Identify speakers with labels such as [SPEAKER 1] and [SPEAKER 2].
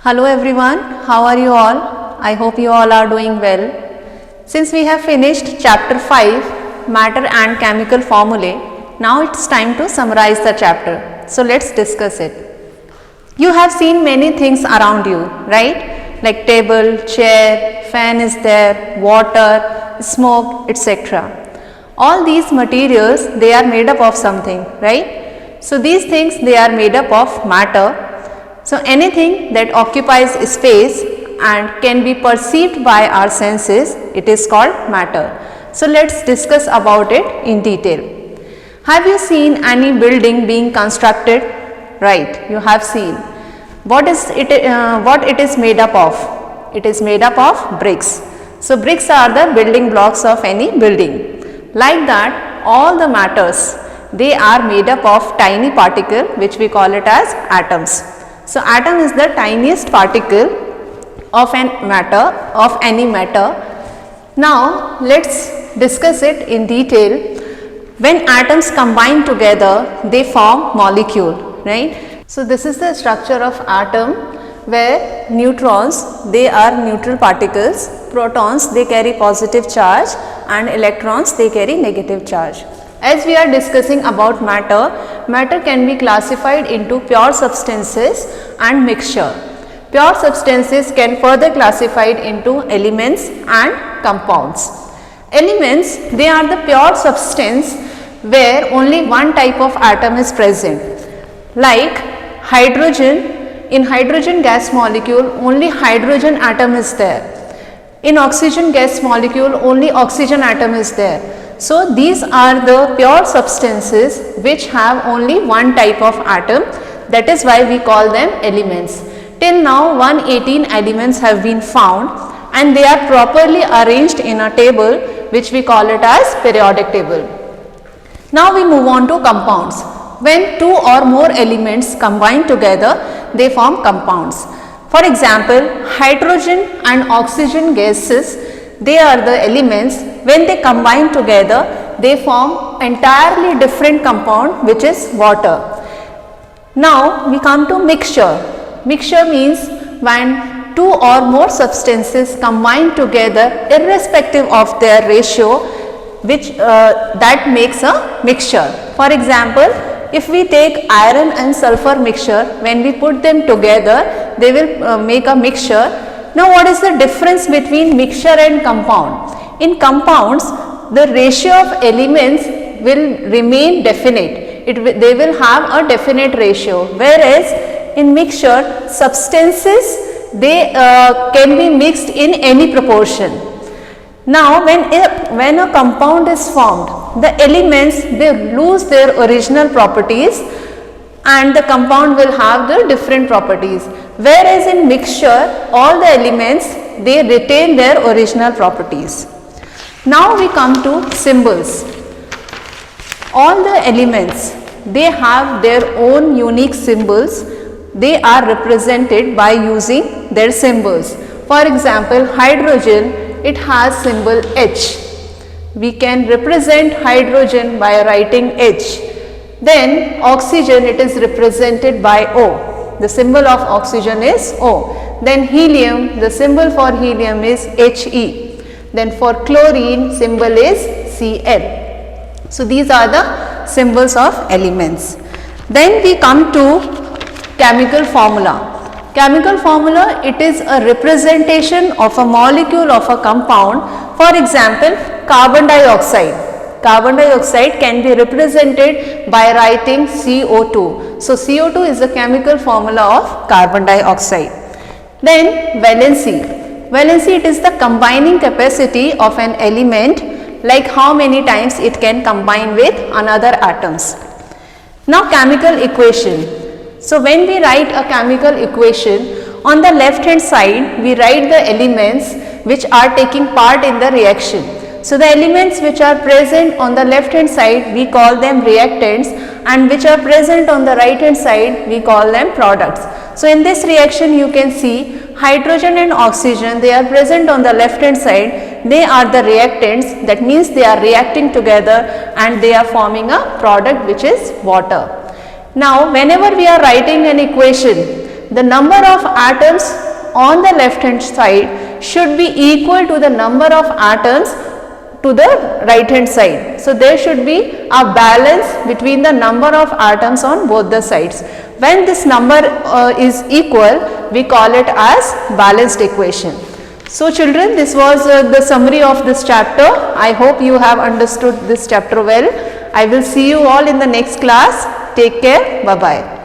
[SPEAKER 1] Hello everyone, how are you all? I hope you all are doing well. Since we have finished chapter 5, matter and chemical formulae, now it's time to summarize the chapter. So let's discuss it. You have seen many things around you, right? Like table, chair, fan is there, water, smoke, etc. All these materials, they are made up of something, right? So these things, they are made up of matter. So anything that occupies space and can be perceived by our senses, it is called matter. So let's discuss about it in detail. Have you seen any building being constructed? Right, you have seen. What it is made up of? It is made up of bricks. So bricks are the building blocks of any building. Like that, all the matters, they are made up of tiny particle which we call it as atoms. So atom is the tiniest particle of any matter. Now let's discuss it in detail. When atoms combine together, they form molecule, right? So this is the structure of atom, where neutrons, they are neutral particles, protons, they carry positive charge, and electrons, they carry negative charge. As we are discussing about matter, matter can be classified into pure substances and mixture. Pure substances can further classified into elements and compounds. Elements, they are the pure substance where only one type of atom is present. Like hydrogen, in hydrogen gas molecule only hydrogen atom is there. In oxygen gas molecule only oxygen atom is there. So these are the pure substances which have only one type of atom, that is why we call them elements. Till now 118 elements have been found and they are properly arranged in a table which we call it as periodic table. Now we move on to compounds. When two or more elements combine together, they form compounds. For example, hydrogen and oxygen gases, they are the elements. When they combine together, they form entirely different compound which is water. Now we come to mixture. Mixture means when two or more substances combine together irrespective of their ratio, which that makes a mixture. For example, if we take iron and sulfur mixture, when we put them together, they will make a mixture. Now what is the difference between mixture and compound? In compounds, the ratio of elements will remain definite. They will have a definite ratio, whereas in mixture, substances, they can be mixed in any proportion. Now when a compound is formed, the elements, they lose their original properties and the compound will have the different properties. Whereas in mixture, all the elements, they retain their original properties. Now we come to symbols. All the elements, they have their own unique symbols. They are represented by using their symbols. For example, hydrogen, it has symbol H. We can represent hydrogen by writing H. Then oxygen, it is represented by O. The symbol of oxygen is O. Then helium, the symbol for helium is He. Then for chlorine, symbol is Cl. So these are the symbols of elements. Then we come to chemical formula. Chemical formula, it is a representation of a molecule of a compound. For example, carbon dioxide. Carbon dioxide can be represented by writing CO2. So CO2 is the chemical formula of carbon dioxide. Then valency. Valency, it is the combining capacity of an element, like how many times it can combine with another atoms. Now chemical equation. So when we write a chemical equation, on the left hand side we write the elements which are taking part in the reaction. So the elements which are present on the left hand side, we call them reactants, and which are present on the right hand side, we call them products. So in this reaction you can see hydrogen and oxygen, they are present on the left hand side. They are the reactants, that means they are reacting together and they are forming a product which is water. Now whenever we are writing an equation, the number of atoms on the left hand side should be equal to the number of atoms to the right hand side. So there should be a balance between the number of atoms on both the sides. When this number is equal, we call it as balanced equation. So children, this was the summary of this chapter. I hope you have understood this chapter well. I will see you all in the next class. Take care. Bye bye.